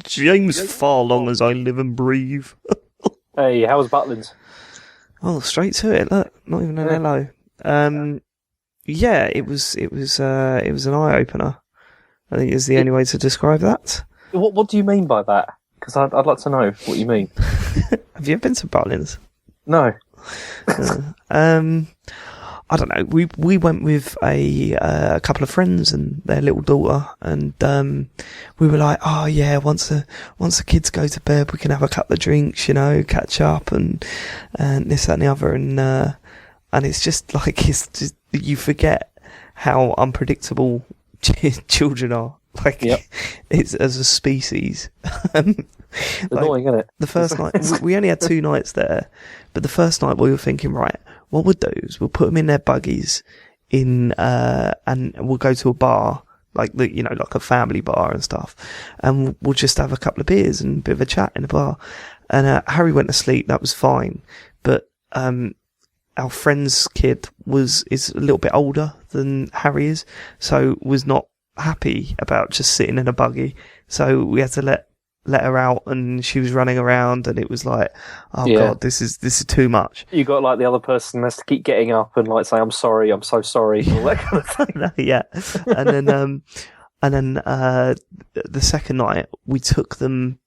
James far long as I live and breathe. Hey, how was Butlins? Oh, straight to it. Look, not even an hello. Yeah, it was an eye opener. I think is the only way to describe that. What do you mean by that? Because I'd like to know what you mean. Have you ever been to Butlins? No. I don't know. We went with a couple of friends and their little daughter, and we were like, oh yeah, once the kids go to bed, we can have a couple of drinks, catch up and this, that, and the other, and it's just like you forget how unpredictable children are. Like, yep. It's as a species. Annoying, isn't it? The first night, we only had 2 nights there, but the first night we were thinking, right, what we'll do is we'll put them in their buggies and we'll go to a bar, like like a family bar and stuff, and we'll just have a couple of beers and a bit of a chat in the bar. And Harry went to sleep, that was fine, but our friend's kid is a little bit older than Harry is, so was not happy about just sitting in a buggy, so we had to let her out, and she was running around, and it was like, oh god, this is too much. You got like the other person has to keep getting up and like say, I'm sorry, I'm so sorry, all that kind of thing. Yeah, and then the second night we took them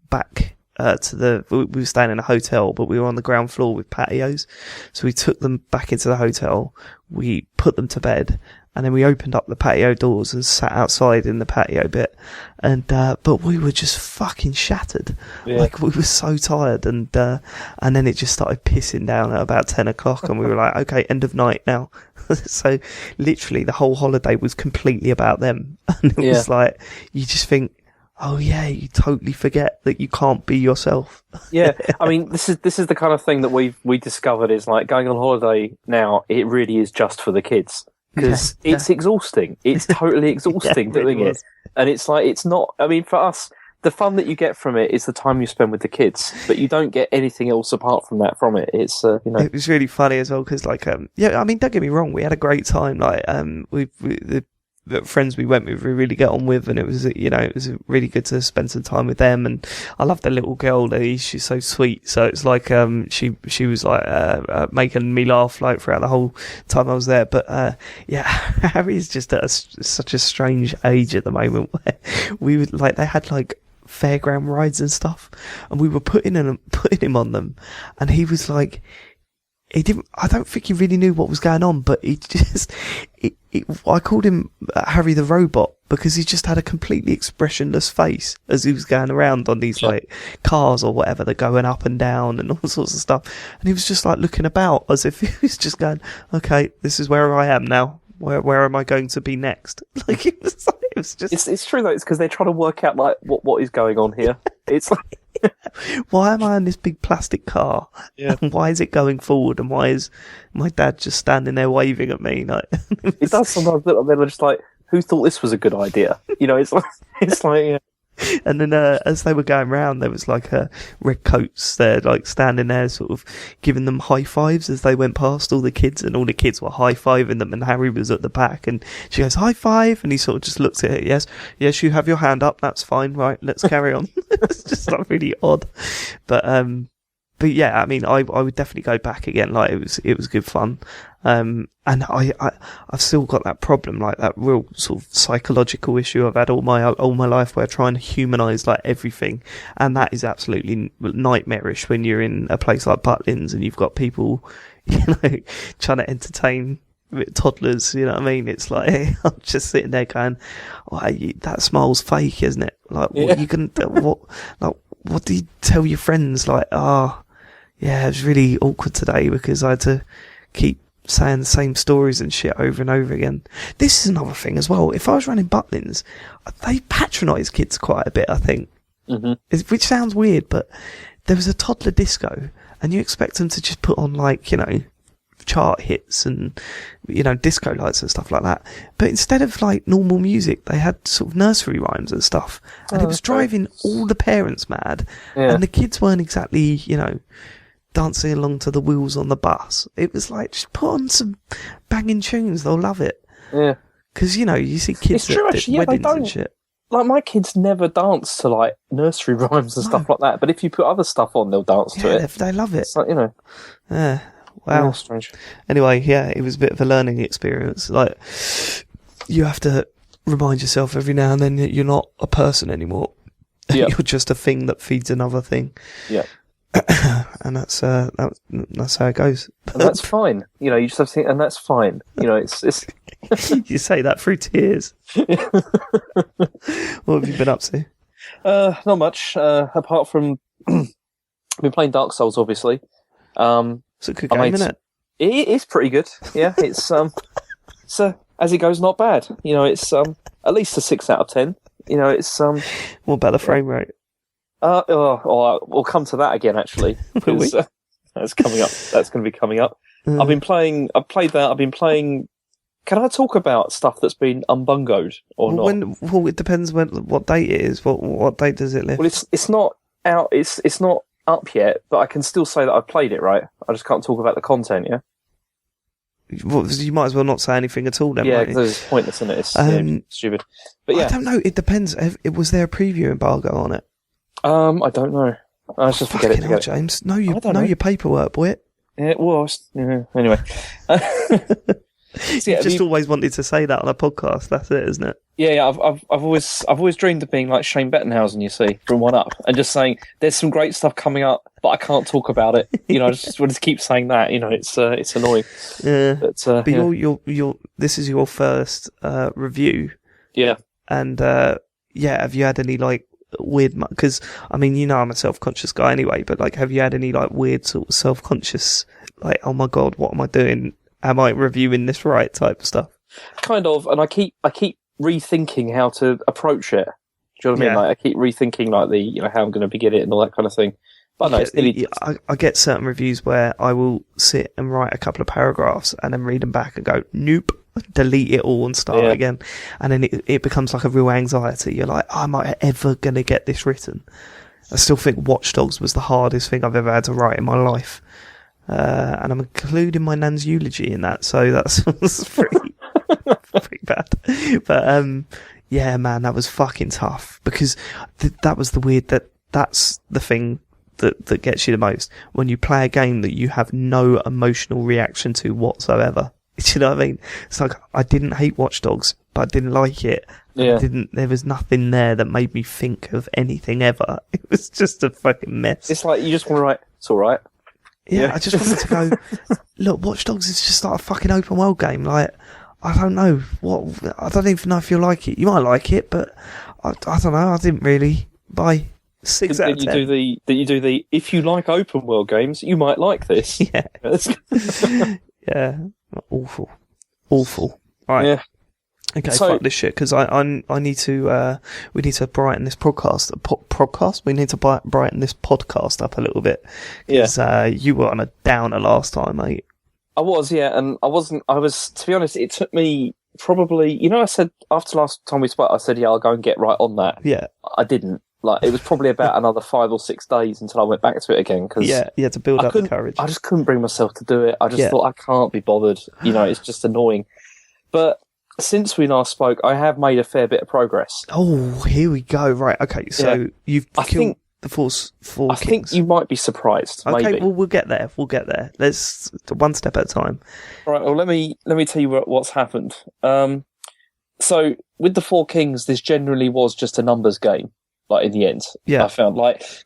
back we were staying in a hotel, but we were on the ground floor with patios, so we took them back into the hotel, we put them to bed, and then we opened up the patio doors and sat outside in the patio bit, and but we were just fucking shattered. Yeah. Like, we were so tired, and then it just started pissing down at about 10 o'clock, and we were like, okay, end of night now. So literally the whole holiday was completely about them, and it was like, you just think, oh yeah, you totally forget that you can't be yourself. Yeah, I mean, this is the kind of thing that we discovered is like going on holiday now. It really is just for the kids, because it's exhausting. It's totally exhausting doing it, and it's like, it's not. I mean, for us, the fun that you get from it is the time you spend with the kids, but you don't get anything else apart from that from it. It's It was really funny as well, because like yeah, I mean, don't get me wrong, we had a great time. Like the friends we went with, we really get on with, and it was it was really good to spend some time with them. And I love the little girl, Lee. She's so sweet. So it's like she was like making me laugh like throughout the whole time I was there. But yeah, Harry's just at such a strange age at the moment where we would like, they had like fairground rides and stuff, and we were putting him on them, and he was like, I don't think he really knew what was going on, but he just, I called him Harry the Robot, because he just had a completely expressionless face as he was going around on these like cars or whatever, they're going up and down and all sorts of stuff. And he was just like looking about as if he was just going, okay, this is where I am now. Where am I going to be next? Like, it was just. It's true though. It's because they're trying to work out like what is going on here. It's like, why am I in this big plastic car? Yeah. And why is it going forward? And why is my dad just standing there waving at me? Like, it does sometimes look like they're just like, who thought this was a good idea? It's like. Yeah. And then as they were going round, there was like red coats there, like standing there, sort of giving them high fives as they went past all the kids, and all the kids were high fiving them, and Harry was at the back, and she goes, high five, and he sort of just looks at it, yes, you have your hand up, that's fine, right, let's carry on. It's just like really odd, but yeah, I mean, I would definitely go back again. Like, it was good fun. And I've still got that problem, like that real sort of psychological issue I've had all my life, where I try and humanize like everything. And that is absolutely nightmarish when you're in a place like Butlins and you've got people, trying to entertain toddlers, you know what I mean? It's like, I'm just sitting there going, oh, that smile's fake, isn't it? Like, what you can, what do you tell your friends? Like, yeah, it was really awkward today because I had to keep saying the same stories and shit over and over again. This is another thing as well. If I was running Butlins, they patronise kids quite a bit, I think. Mm-hmm. Which sounds weird, but there was a toddler disco, and you expect them to just put on like, chart hits and, disco lights and stuff like that. But instead of like normal music, they had sort of nursery rhymes and stuff. And it was driving all the parents mad. Yeah. And the kids weren't exactly, dancing along to the wheels on the bus. It was like, just put on some banging tunes, they'll love it. Yeah. Because, you see kids It's true, at actually, yeah, they weddings and don't. shit. Like, my kids never dance to, like, nursery rhymes and stuff like that, but if you put other stuff on, they'll dance to it. They love it. It's like, Wow. Yeah, strange. Anyway, it was a bit of a learning experience. Like, you have to remind yourself every now and then that you're not a person anymore. Yeah. You're just a thing that feeds another thing. Yeah. And that's how it goes. And that's fine. You just have to think, and that's fine. It's You say that through tears. What have you been up to? Not much, apart from I've been playing Dark Souls, obviously. It's a good game, isn't it? It is pretty good. Yeah, it's as it goes, not bad. It's at least a 6 out of 10. It's What about the frame rate? We'll come to that again, actually. That's coming up. That's going to be coming up. I've played that. I've been playing. Can I talk about stuff that's been unbungoed or not? It depends what date it is. What date does it live? Well, it's not out. It's not up yet, but I can still say that I've played it. Right? I just can't talk about the content. Yeah. Well, you might as well not say anything at all then. Yeah, because it's pointless, isn't it? It's stupid. But yeah, I don't know. It depends. Was there a preview embargo on it? I don't know. I just forget it. Hell, James. Know your paperwork, boy. Yeah, it was. Yeah, anyway. So, you've just always wanted to say that on a podcast. That's it, isn't it? Yeah. I've always dreamed of being like Shane Bettenhausen, you see, from One Up, and just saying there's some great stuff coming up, but I can't talk about it. I just want to keep saying that. It's annoying. Yeah. But your this is your first review. Yeah. And have you had any like weird? Because I'm a self-conscious guy anyway. But like, have you had any like weird sort of self-conscious, like, oh my god, what am I doing? Am I reviewing this right type of stuff? Kind of, and I keep rethinking how to approach it. Do you know what I mean? Like, I keep rethinking like the how I'm going to begin it and all that kind of thing. But no, it's nearly... I get certain reviews where I will sit and write a couple of paragraphs and then read them back and go, nope, delete it all and start again. And then it becomes like a real anxiety. You're like, am I ever going to get this written? I still think Watch Dogs was the hardest thing I've ever had to write in my life. And I'm including my nan's eulogy in that, so that's pretty bad. But yeah, man, that was fucking tough because that was the weird that's the thing that gets you the most when you play a game that you have no emotional reaction to whatsoever. Do you know what I mean? It's like I didn't hate Watch Dogs, but I didn't like it. Yeah. There was nothing there that made me think of anything ever. It was just a fucking mess. It's like you just want to write, it's alright. Yeah, I just wanted to go, look, Watch Dogs is just like a fucking open world game. Like, I don't know I don't even know if you'll like it. You might like it, but I don't know. I didn't really buy 6 out of 10. You do the, if you like open world games, you might like this. Yeah. Yeah. Awful. All right. Yeah. Okay, so, fuck this shit, because I need to, we need to brighten this podcast. We need to brighten this podcast up a little bit. Because, you were on a downer last time, mate. I was, yeah, and I was, to be honest, it took me probably, I said, after last time we spoke, I said, I'll go and get right on that. Yeah. I didn't. Like, it was probably about another 5 or 6 days until I went back to it again. Cause you had to build up the courage. I just couldn't bring myself to do it. I just thought, I can't be bothered. It's just annoying. But since we last spoke, I have made a fair bit of progress. Oh, here we go. Right, okay. So you've killed the four kings. I think you might be surprised. Okay, maybe. Well, we'll get there. Let's one step at a time. All right. Well, let me tell you what's happened. So with the 4 kings, this generally was just a numbers game. Like in the end, I found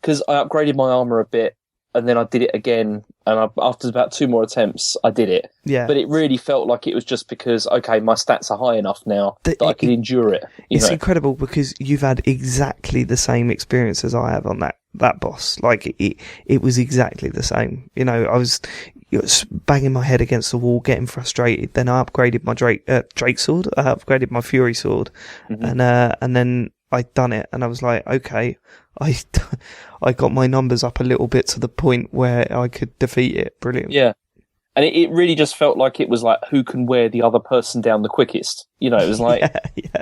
because I upgraded my armor a bit, and then I did it again, and after about 2 more attempts, I did it. Yeah, but it really felt like it was just because my stats are high enough now that I can endure it. It's incredible because you've had exactly the same experience as I have on that boss. Like it was exactly the same. I was banging my head against the wall, getting frustrated. Then I upgraded my Drake sword. I upgraded my Fury sword, and then I'd done it, and I was like, okay, I got my numbers up a little bit to the point where I could defeat it. Brilliant. Yeah. And it really just felt like it was like, who can wear the other person down the quickest? It was like,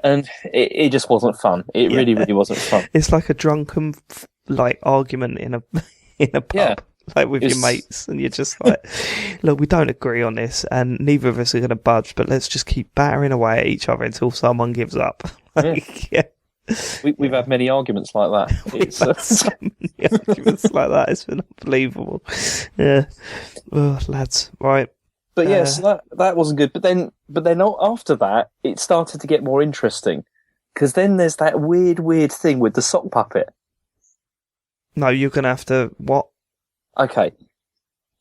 and it just wasn't fun. It really, really wasn't fun. It's like a drunken, argument in a pub. like with your mates, and you're just like, look, we don't agree on this, and neither of us are going to budge, but let's just keep battering away at each other until someone gives up. Like, yeah. We've had many arguments like that. We've had so many arguments like that. It's been unbelievable. Yeah. Oh, lads. Right. But yes, that wasn't good. But then after that, it started to get more interesting. Because then there's that weird thing with the sock puppet. No, you're going to have to... What? Okay.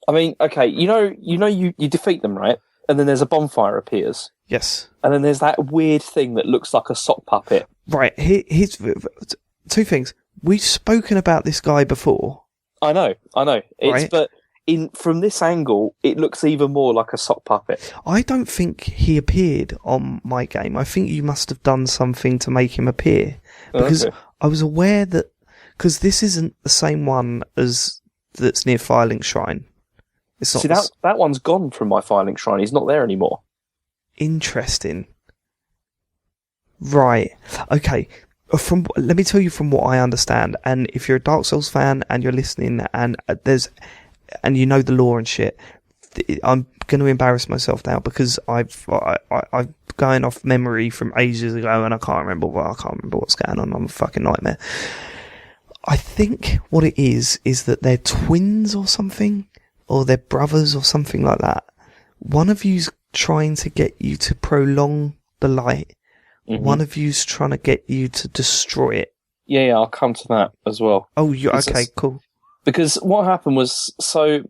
I mean, okay, you defeat them, right? And then there's a bonfire appears. Yes. And then there's that weird thing that looks like a sock puppet. Right. Here's two things. We've spoken about this guy before. I know. Right. But from this angle, it looks even more like a sock puppet. I don't think he appeared on my game. I think you must have done something to make him appear. Because I was aware that... Because this isn't the same one as that's near Filing Shrine. It's not. See, that one's gone from my Filing Shrine. He's not there anymore. Interesting. Right. Okay. Let me tell you from what I understand. And if you're a Dark Souls fan and you're listening and you know the lore and shit, I'm going to embarrass myself now because I'm going off memory from ages ago and I can't remember what's going on. I'm a fucking nightmare. I think what it is that they're twins or something, or they're brothers or something like that. One of you's trying to get you to prolong the light. Mm-hmm. One of you's trying to get you to destroy it. Yeah, I'll come to that as well. Oh, okay, cool. Because what happened was, so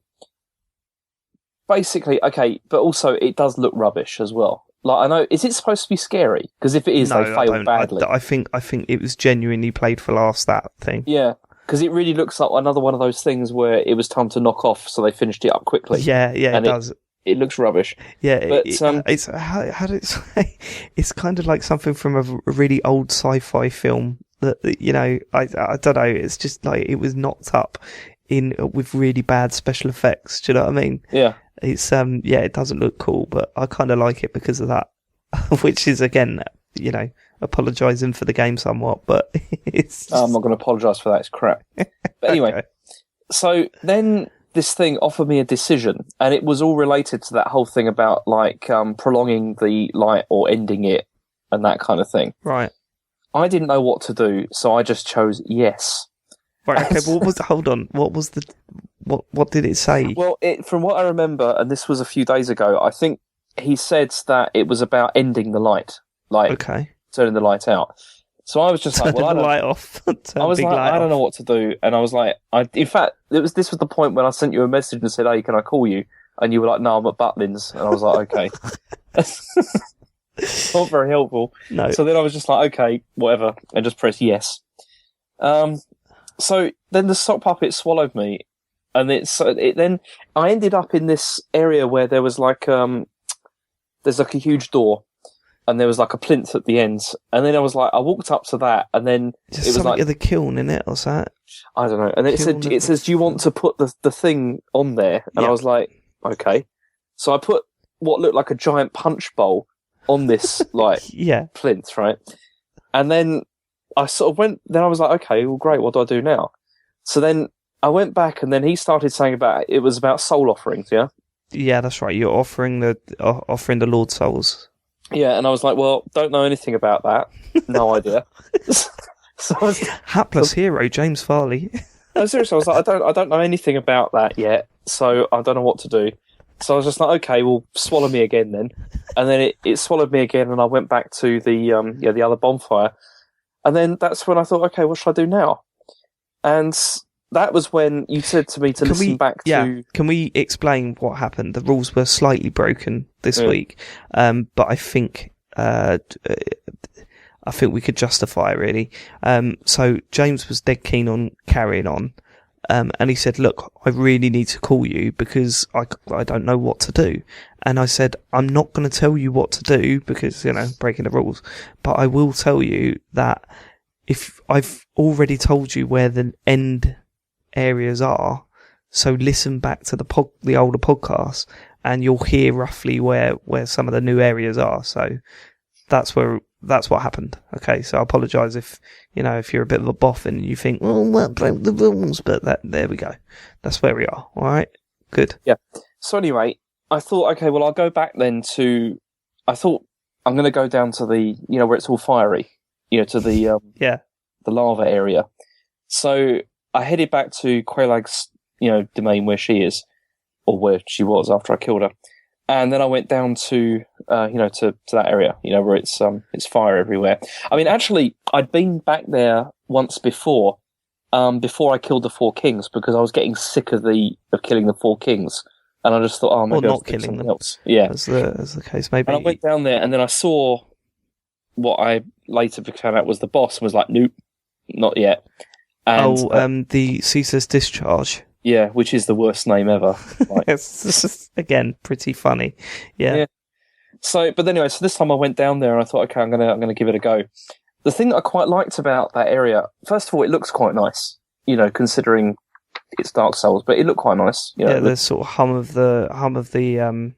basically, okay, but also it does look rubbish as well. Like, I know, is it supposed to be scary? Because if it is, they failed badly. I think it was genuinely played for laughs, that thing. Yeah, because it really looks like another one of those things where it was time to knock off, so they finished it up quickly. Yeah, it does. It looks rubbish. Yeah, but it's how do it say? It's kind of like something from a really old sci-fi film that I don't know. It's just like it was knocked up with really bad special effects. Do you know what I mean? Yeah. It's it doesn't look cool, but I kind of like it because of that, which is again, apologising for the game somewhat, but it's. I'm not going to apologise for that. It's crap. But anyway, okay. So then this thing offered me a decision, and it was all related to that whole thing about like prolonging the light or ending it, and that kind of thing. Right. I didn't know what to do, so I just chose yes. Right. Okay. Hold on. What was the? What did it say? Well, from what I remember, and this was a few days ago, I think he said that it was about ending the light, like turning the light out. So I was just like, well, I don't light off. I don't know what to do, and I was like, in fact, this was the point when I sent you a message and said, "Hey, can I call you?" And you were like, "No, I'm at Butlins," and I was like, "Okay." Not very helpful. No. So then I was just like, "Okay, whatever," and just press yes. So then the sock puppet swallowed me. And then I ended up in this area where there was like there's like a huge door, and there was like a plinth at the end. And then I walked up to that, and then it was like the kiln in it or something. I don't know. And then it says, "Do you want to put the thing on there?" And I was like, "Okay." So I put what looked like a giant punch bowl on this like plinth, right? And then I sort of went. Then I was like, "Okay, well, great. What do I do now?" So then I went back, and then he started saying it was about soul offerings, yeah? Yeah, that's right. You're offering the Lord's souls. Yeah, and I was like, well, don't know anything about that. No idea. Hapless hero, James Farley. No, seriously, I was like, I don't know anything about that yet, so I don't know what to do. So I was just like, okay, well, swallow me again then. And then it swallowed me again, and I went back to the other bonfire. And then that's when I thought, okay, what should I do now? And that was when you said to me to listen back to... Yeah, can we explain what happened? The rules were slightly broken this week, but I think we could justify it, really. So James was dead keen on carrying on, and he said, look, I really need to call you because I don't know what to do. And I said, I'm not going to tell you what to do because, breaking the rules, but I will tell you that if I've already told you where the end areas are, so listen back to the older podcast and you'll hear roughly where some of the new areas are. So that's where that's what happened. Okay, so I apologise if you're a bit of a boffin and you think, well, that broke the rules, but there we go. That's where we are. All right, good. Yeah. So anyway, I thought, okay, well, I'll go back then to. I thought I'm going to go down to the, where it's all fiery, to the the lava area. So I headed back to Quailag's, domain where she is, or where she was after I killed her. And then I went down to, to that area, where it's fire everywhere. I mean, actually, I'd been back there once before I killed the four kings, because I was getting sick of killing the four kings, and I just thought, oh, maybe or I'll not killing them. Else. Yeah, as the case may be. And I went down there, and then I saw what I later found out was the boss, and was like, nope, not yet. And, the Caesar's Discharge. Yeah, which is the worst name ever. Like, it's again pretty funny. Yeah. So, but anyway, so this time I went down there and I thought, okay, I'm gonna give it a go. The thing that I quite liked about that area, first of all, it looks quite nice. Considering it's Dark Souls, but it looked quite nice. The sort of hum of the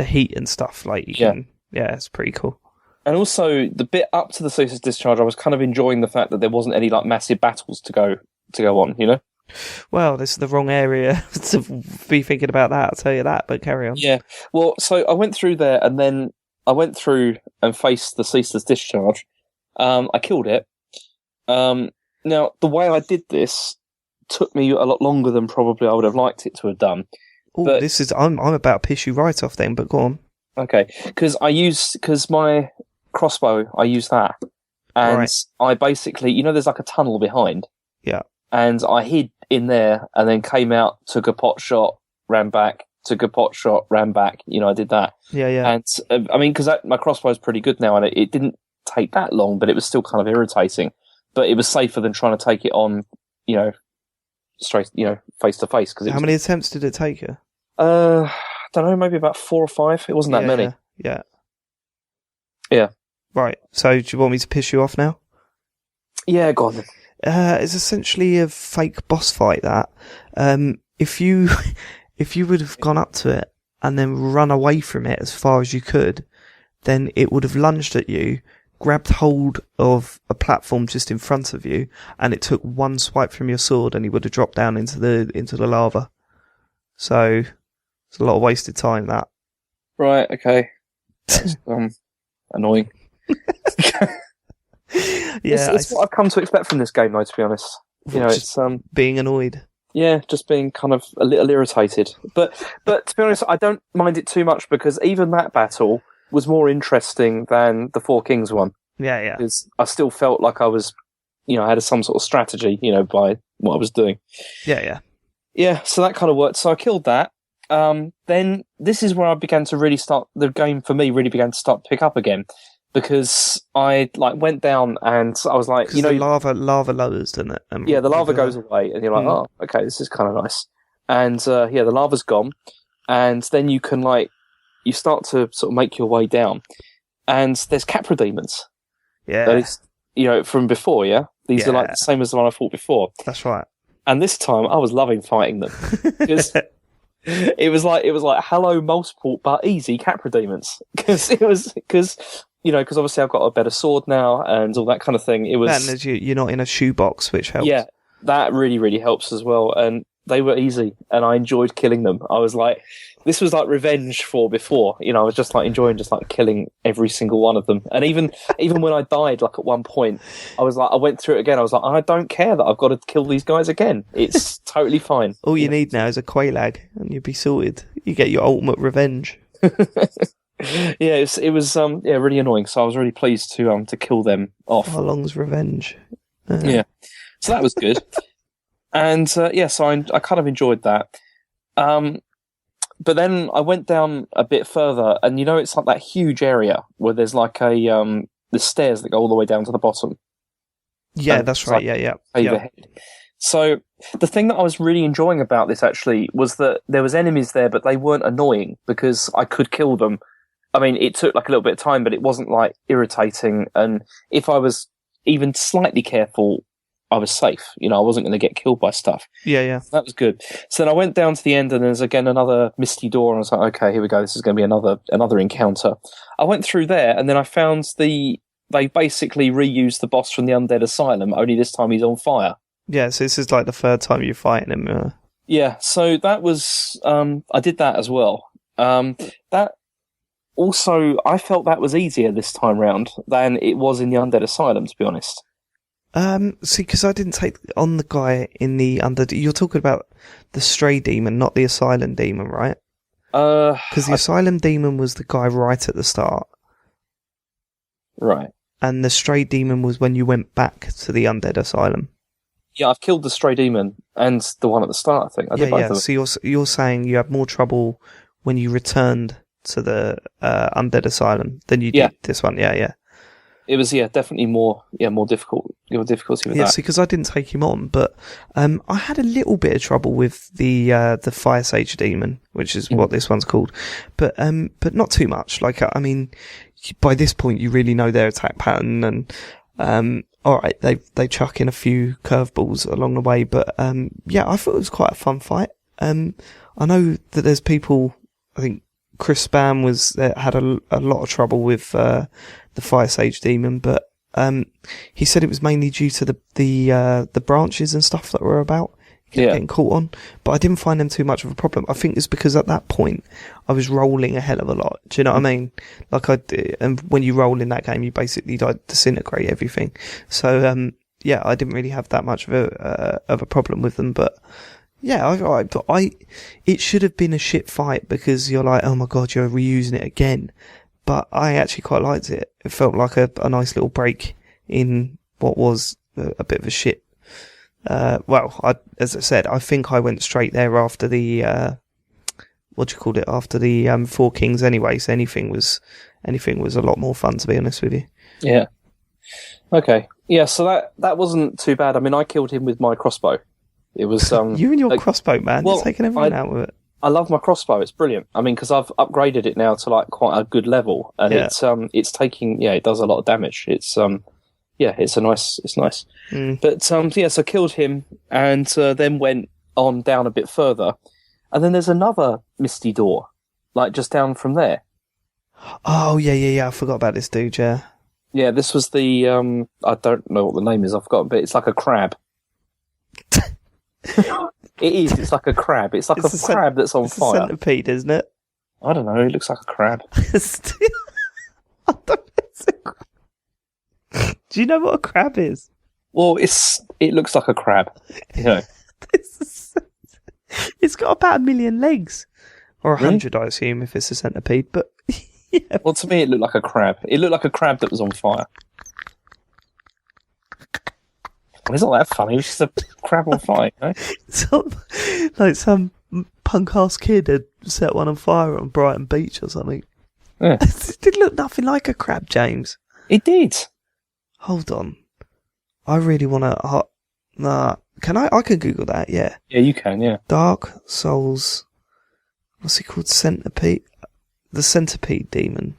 heat and stuff. Like you can, it's pretty cool. And also the bit up to the Caesar's Discharge, I was kind of enjoying the fact that there wasn't any like massive battles to go on. Well, this is the wrong area to be thinking about that, I'll tell you that, but carry on. Yeah, well, so I went through there, and then I went through and faced the Caesar's Discharge. I killed it. Now, the way I did this took me a lot longer than probably I would have liked it to have done. Oh, I'm about to piss you right off then, but go on. Okay, because my crossbow, I used that. And right. I basically, there's like a tunnel behind. Yeah. And I hid in there and then came out, took a pot shot, ran back, took a pot shot, ran back. I did that. Yeah. And I mean, because my crossbow is pretty good now, and it didn't take that long, but it was still kind of irritating. But it was safer than trying to take it on, straight, face to face. How many attempts did it take you? I don't know, maybe about 4 or 5. It wasn't that many. Yeah. Right. So, do you want me to piss you off now? Yeah, go on then. It's essentially a fake boss fight. That if you would have gone up to it and then run away from it as far as you could, then it would have lunged at you, grabbed hold of a platform just in front of you, and it took one swipe from your sword, and he would have dropped down into the lava. So it's a lot of wasted time. That. Right. Okay. That's annoying. It's what I've come to expect from this game, though. To be honest, it's being annoyed. Yeah, just being kind of a little irritated. But to be honest, I don't mind it too much, because even that battle was more interesting than the Four Kings one. Yeah. Because I still felt like I was, I had some sort of strategy, by what I was doing. Yeah. Yeah. So that kind of worked. So I killed that. Then this is where I began to really start. The game for me really began to start to pick up again. Because I went down and I was like, the lava lowers, doesn't it? The lava goes away, and you're like, oh, okay, this is kind of nice. And the lava's gone, and then you can you start to sort of make your way down, and there's Capra Demons. Yeah. Those, from before. Yeah, these are like the same as the one I fought before. That's right. And this time I was loving fighting them because it was like hello multiple but easy Capra Demons, because obviously I've got a better sword now and all that kind of thing. It was, and you're not in a shoebox, which helps. Yeah, that really, really helps as well. And they were easy, and I enjoyed killing them. I was like, this was like revenge for before. I was just enjoying killing every single one of them. And even when I died, at one point, I was I went through it again. I was like, I don't care that I've got to kill these guys again. It's totally fine. All you need now is a Quailag, and you'll be sorted. You get your ultimate revenge. Yeah, it was really annoying. So I was really pleased to kill them off. How long's revenge? Yeah, so that was good. And so I kind of enjoyed that. But then I went down a bit further, and it's like that huge area where there's the stairs that go all the way down to the bottom. Yeah, that's right. Yeah. Overhead. Yeah. So the thing that I was really enjoying about this actually was that there was enemies there, but they weren't annoying because I could kill them. I mean, it took a little bit of time, but it wasn't irritating. And if I was even slightly careful, I was safe. I wasn't going to get killed by stuff. Yeah. That was good. So then I went down to the end, and there's again another misty door, and I was like, okay, here we go. This is going to be another encounter. I went through there, and then I found the they basically reused the boss from the Undead Asylum, only this time he's on fire. Yeah, so this is like the third time you're fighting him. Yeah, so that was... I did that as well. That also, I felt that was easier this time round than it was in the Undead Asylum, to be honest. See, because I didn't take on the guy in the Undead... You're talking about the Stray Demon, not the Asylum Demon, right? Because the Asylum Demon was the guy right at the start. Right. And the Stray Demon was when you went back to the Undead Asylum. Yeah, I've killed the Stray Demon and the one at the start, I think. I did both of them. So you're saying you had more trouble when you returned to the Undead Asylum than you did this one. Yeah. It was, definitely more difficult. More difficulty with that. Yeah, see, because I didn't take him on, but I had a little bit of trouble with the Fire Sage Demon, which is what this one's called, but not too much. Like, I mean, by this point, you really know their attack pattern, and all right, they chuck in a few curveballs along the way, but I thought it was quite a fun fight. I know that there's people. I think Chris Spam had a lot of trouble with the Fire Sage Demon, but he said it was mainly due to the branches and stuff that were about getting caught on. But I didn't find them too much of a problem. I think it's because at that point I was rolling a hell of a lot. Do you know what I mean? Like and when you roll in that game, you basically disintegrate everything. So I didn't really have that much of a problem with them, but. Yeah, it should have been a shit fight because you're like, oh my god, you're reusing it again. But I actually quite liked it. It felt like a nice little break in what was a bit of a shit. As I said, I think I went straight there after the, after the Four Kings anyway, so anything was a lot more fun, to be honest with you. Yeah. Okay. Yeah, so that wasn't too bad. I mean, I killed him with my crossbow. It was you and your crossbow, man. You're taking everyone out with it. I love my crossbow. It's brilliant. I mean, because I've upgraded it now to like quite a good level, and it's taking it does a lot of damage. It's it's nice. But so killed him, and then went on down a bit further, and then there's another misty door, like just down from there. Oh yeah. I forgot about this dude. Yeah. Yeah, this was the I don't know what the name is. I've forgotten, but it's like a crab. It is. It's like a crab. It's like a crab that's on fire. It's a centipede, isn't it? I don't know. It looks like a crab. Do you know what a crab is? Well, it looks like a crab. You know. It's got about 1 million legs, or 100, I assume, if it's a centipede. But yeah. Well, to me, it looked like a crab. It looked like a crab that was on fire. Well, it's not that funny. It's just a crab on fire, you know? Some punk-ass kid had set one on fire on Brighton Beach or something. Yeah. It did look nothing like a crab, James. It did. Hold on. I really want to... Can I can Google that, yeah. Yeah, you can, yeah. Dark Souls... What's it called? Centipede? The Centipede Demon.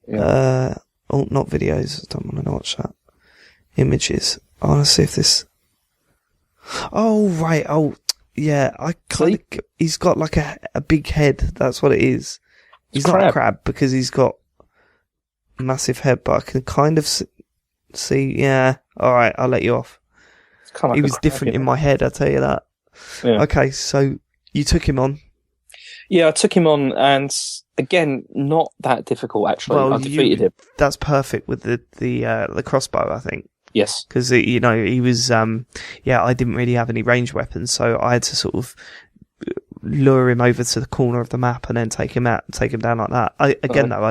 Yeah. Not videos. I don't want to watch that. Images. I want to see if this... Oh, right. Oh, yeah. He's got like a big head. That's what it is. He's not a crab because he's got a massive head, but I can kind of see... Yeah. All right, I'll let you off. He was different in my head, I'll tell you that. Yeah. Okay, so you took him on. Yeah, I took him on, and again, not that difficult, actually. I defeated him. That's perfect with the crossbow, I think. Yes. Because, he was, I didn't really have any ranged weapons, so I had to sort of lure him over to the corner of the map and then take him down like that. I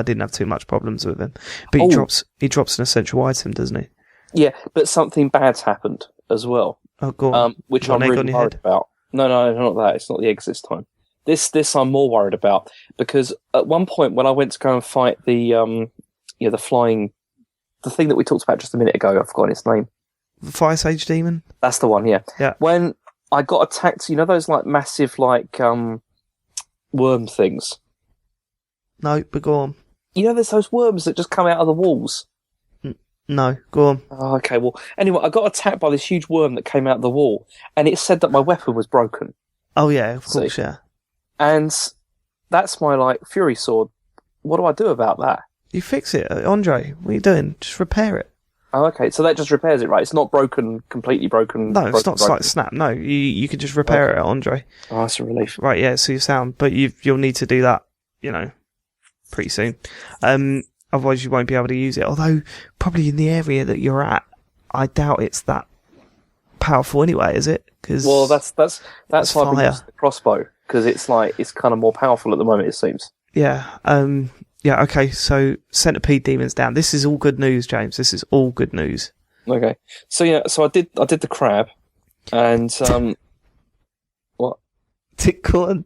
didn't have too much problems with him. But he drops an essential item, doesn't he? Yeah, but something bad's happened as well. Oh, go on. Which I'm really worried about. No, not that. It's not the eggs this time. This I'm more worried about, because at one point when I went to go and fight the flying... The thing that we talked about just a minute ago, I've forgotten its name. The Fire Sage Demon? That's the one, yeah. Yeah. When I got attacked, you know those like massive worm things? No, but go on. You know there's those worms that just come out of the walls? No, go on. Oh, okay, well, anyway, I got attacked by this huge worm that came out of the wall, and it said that my weapon was broken. Oh yeah, of course, yeah. And that's my Fury Sword. What do I do about that? You fix it, Andre. What are you doing? Just repair it. Oh, okay. So that just repairs it, right? It's not broken, completely broken. No, it's not like snap. No, you can just repair it, Andre. Oh, that's a relief. Right, yeah. So you sound, but you'll need to do that, pretty soon. Otherwise you won't be able to use it. Although probably in the area that you're at, I doubt it's that powerful anyway, is it? Well, that's why I've been using the crossbow, because it's kind of more powerful at the moment, it seems. Yeah. Yeah. Okay. So Centipede Demons down. This is all good news, James. This is all good news. Okay. So yeah. So I did the crab, and what? Go on.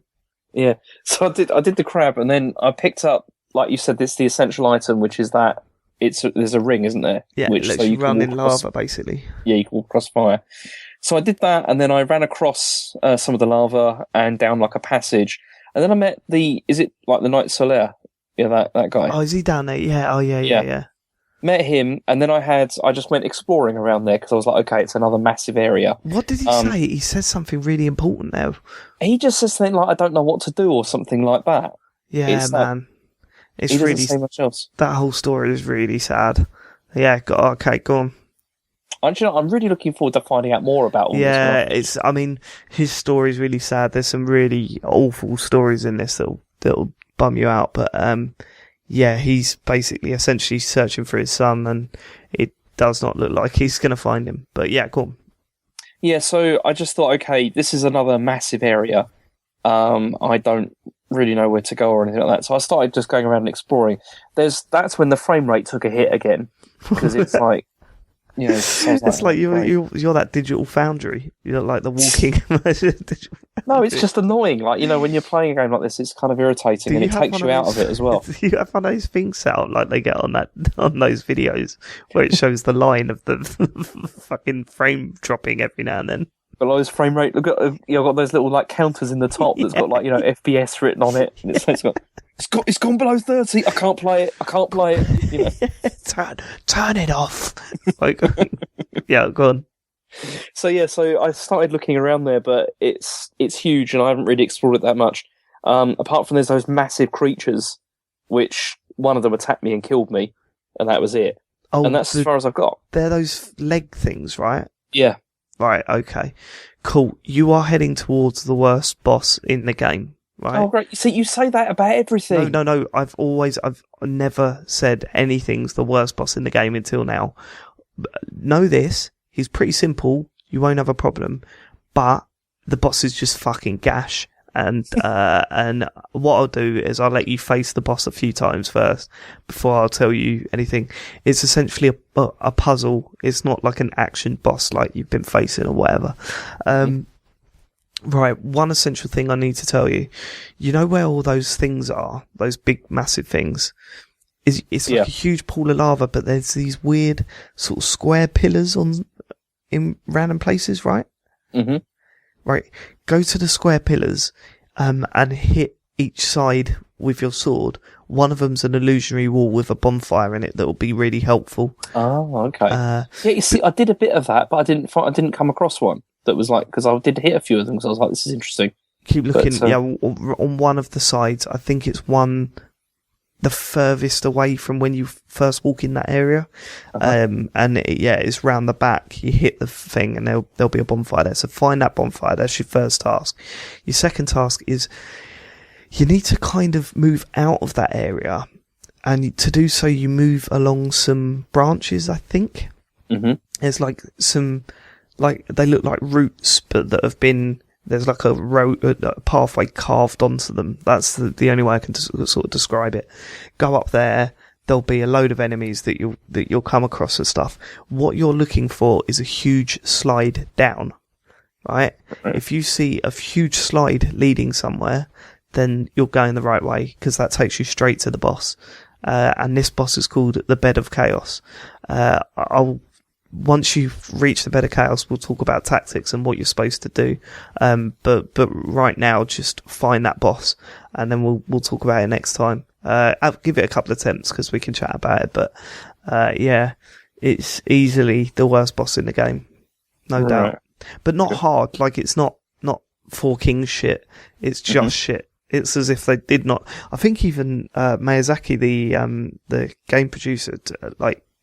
Yeah. So I did the crab, and then I picked up, like you said, the essential item, which is that there's a ring, isn't there? Yeah. Which so you run in lava, basically. Yeah, you can walk across fire. So I did that, and then I ran across some of the lava and down like a passage, and then I met is it like the Knight Solaire? Yeah, that guy. Oh, is he down there? Yeah. Oh, yeah. Met him, and then I just went exploring around there because I was like, okay, it's another massive area. What did he say? He says something really important there. He just says something like, I don't know what to do, or something like that. Yeah, man. It's he really doesn't say much else. That whole story is really sad. Yeah, okay, go on. I'm really looking forward to finding out more about all this. Yeah, I mean, his story is really sad. There's some really awful stories in this that'll bum you out, but yeah, he's basically essentially searching for his son, and it does not look like he's going to find him. But yeah, go on. Yeah, so I just thought, okay, this is another massive area. I don't really know where to go or anything like that, so I started just going around and exploring. That's when the frame rate took a hit again, because it's like, it's like you're that digital foundry. You're like the walking digital. No, it's just annoying. Like, when you're playing a game like this, it's kind of irritating, and it takes you out of it as well. Do you have one of those things set up like they get on those videos where it shows the line of the fucking frame dropping every now and then? But like this frame rate, look at I've got those little like counters in the top that's got like FPS written on it, and it's gone below 30. I can't play it. Turn it off. Like, yeah, go on. So I started looking around there, but it's huge, and I haven't really explored it that much. Apart from there's those massive creatures, which one of them attacked me and killed me, and that was it. Oh, and that's as far as I've got. They're those leg things, right? Yeah. Right, okay. Cool. You are heading towards the worst boss in the game, right? Oh, great. See, you say that about everything. No. I've never said anything's the worst boss in the game until now. Know this. He's pretty simple. You won't have a problem. But the boss is just fucking gash. And what I'll do is I'll let you face the boss a few times first before I'll tell you anything. It's essentially a puzzle. It's not like an action boss like you've been facing or whatever. Right, one essential thing I need to tell you. You know where all those things are? Those big, massive things? It's like a huge pool of lava, but there's these weird sort of square pillars in random places, right? Mm-hmm. Right, go to the square pillars and hit each side with your sword. One of them's an illusionary wall with a bonfire in it that will be really helpful. Oh, okay. Yeah, you see, I did a bit of that, but I didn't come across one that was like, because I did hit a few of them, because I was like, this is interesting. Keep looking, on one of the sides. I think it's the furthest away from when you first walk in that area. It's round the back. You hit the thing and there'll be a bonfire there. So find that bonfire. That's your first task. Your second task is you need to kind of move out of that area. And to do so, you move along some branches, I think. Mm-hmm. There's like they look like roots, but that have been, there's like a pathway carved onto them. That's the only way I can sort of describe it. Go up there. There'll be a load of enemies that you'll come across and stuff. What you're looking for is a huge slide down, right? If you see a huge slide leading somewhere, then you're going the right way, because that takes you straight to the boss. And this boss is called the Bed of Chaos. Once you've reached the Bed of Chaos, we'll talk about tactics and what you're supposed to do. But right now, just find that boss, and then we'll talk about it next time. I'll give it a couple of attempts because we can chat about it. But it's easily the worst boss in the game, no doubt. But not hard. Like, it's not Four Kings shit. It's just shit. It's as if they did not. I think even Miyazaki, the game producer,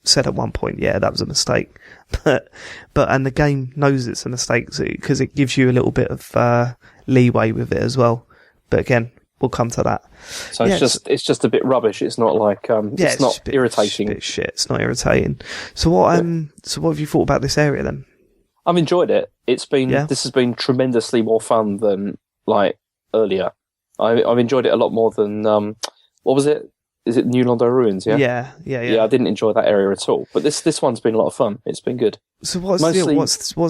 said at one point, yeah, that was a mistake. but and the game knows it's a mistake because it gives you a little bit of leeway with it as well. But again, we'll come to that. So it's just a bit rubbish. It's not like it's not irritating. It's a bit shit. It's not irritating. So what have you thought about this area then? I've enjoyed it. This has been tremendously more fun than like earlier. I've enjoyed it a lot more than what was it? Is it New Londo Ruins? Yeah? Yeah, I didn't enjoy that area at all. But this one's been a lot of fun. It's been good. So what's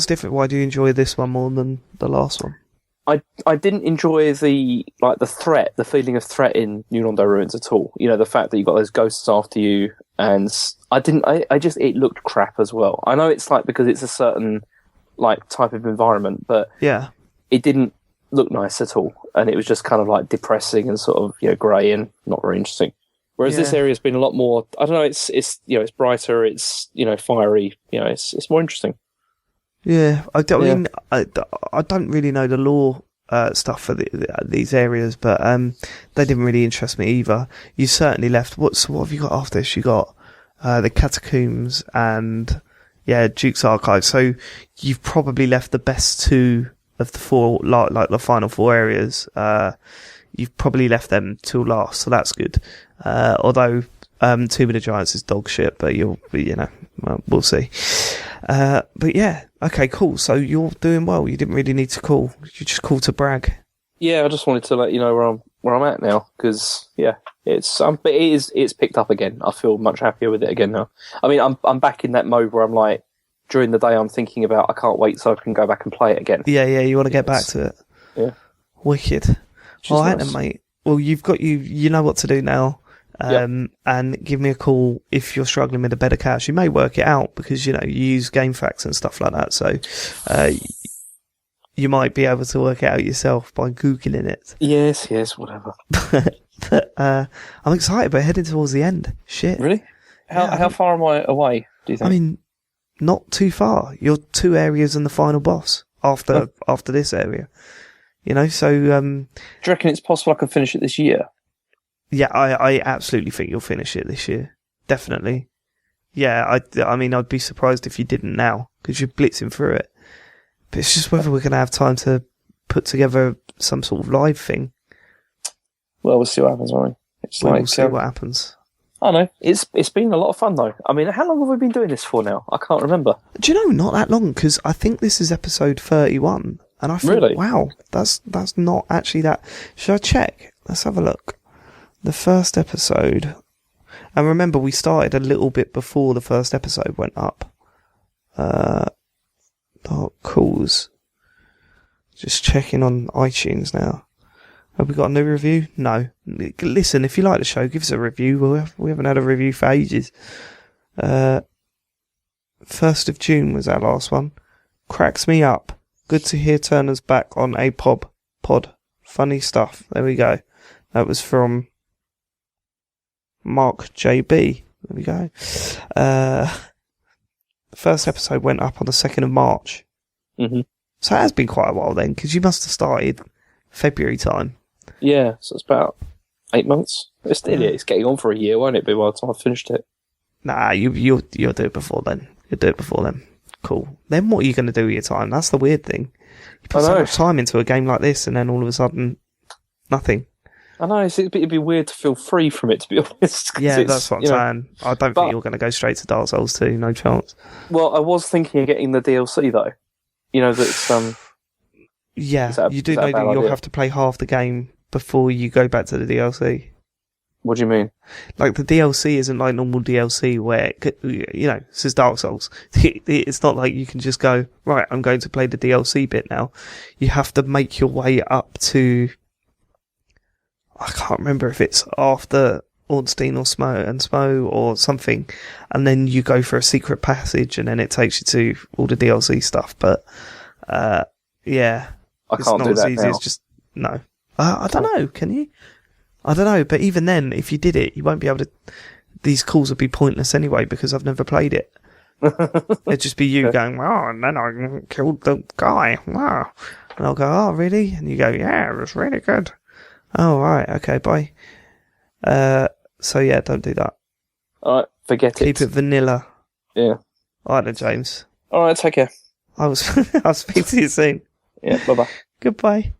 different? Why do you enjoy this one more than the last one? I didn't enjoy the feeling of threat in New Londo Ruins at all. You know, the fact that you got those ghosts after you, and it looked crap as well. I know it's like because it's a certain like type of environment, but yeah, it didn't look nice at all, and it was just kind of like depressing and sort of grey and not very interesting. Whereas this area has been a lot more. I don't know. It's it's brighter. It's fiery. It's more interesting. Yeah, I mean, I don't really know the lore stuff for these areas, but they didn't really interest me either. You certainly left. What have you got after this? You got the catacombs and Duke's Archive. So you've probably left the best two of the four, like the final four areas. You've probably left them till last, so that's good. Although Tomb of the Giants is dog shit, but we'll see. But yeah, okay, cool. So you're doing well. You didn't really need to call. You just called to brag. Yeah, I just wanted to let you know where I'm at now, because it's picked up again. I feel much happier with it again now. I mean, I'm back in that mode where I'm like, during the day I'm thinking about, I can't wait so I can go back and play it again. Yeah, you want to get back to it. Yeah. Wicked. All right then, mate. Well, you know what to do now. And give me a call if you're struggling with a better cache. You may work it out because, you use game facts and stuff like that. So, you might be able to work it out yourself by Googling it. Yes, whatever. But I'm excited, but heading towards the end. Shit. Really? How far am I away, do you think? I mean, not too far. You're 2 areas and the final boss after this area. So... do you reckon it's possible I can finish it this year? Yeah, I absolutely think you'll finish it this year. Definitely. Yeah, I mean, I'd be surprised if you didn't now, because you're blitzing through it. But it's just whether we're going to have time to put together some sort of live thing. Well, we'll see what happens, won't we? We'll see what happens. I know. It's been a lot of fun, though. I mean, how long have we been doing this for now? I can't remember. Do you know, not that long, because I think this is episode 31. And I thought, really? Wow, that's not actually that. Should I check? Let's have a look. The first episode. And remember, we started a little bit before the first episode went up. Dark Calls. Just checking on iTunes now. Have we got a new review? No. Listen, if you like the show, give us a review. We haven't had a review for ages. 1st of June was our last one. Cracks me up. Good to hear Turner's back on a pod. Funny stuff. There we go. That was from Mark JB. There we go. The first episode went up on the 2nd of March. Mm-hmm. So it has been quite a while then, because you must have started February time. Yeah, so it's about 8 months. It's getting on for a year, won't it be, by the time I've finished it? Nah, you'll do it before then. You'll do it before then. Cool. Then what are you going to do with your time? That's the weird thing. You put so much time into a game like this, and then all of a sudden, nothing. I know, it'd be weird to feel free from it, to be honest. Yeah, that's what I'm saying. I don't think you're going to go straight to Dark Souls 2, no chance. Well, I was thinking of getting the DLC, though. That's... Yeah, you do know that you'll have to play half the game before you go back to the DLC. What do you mean? Like, the DLC isn't like normal DLC where, this is Dark Souls. It's not like you can just go, right, I'm going to play the DLC bit now. You have to make your way up to... I can't remember if it's after Ornstein or Smo or something, and then you go for a secret passage, and then it takes you to all the DLC stuff. But yeah, I can't do that now. It's just no. I don't know. Can you? I don't know. But even then, if you did it, you won't be able to. These calls would be pointless anyway because I've never played it. It'd just be you going, "Oh," and then I killed the guy. Wow, and I'll go, "Oh, really?" And you go, "Yeah, it was really good." Oh, right. Okay, bye. So yeah, don't do that. Alright, forget it. Keep it vanilla. Yeah. Alright then, James. Alright, take care. I'll speak to you soon. Yeah, bye-bye. Goodbye.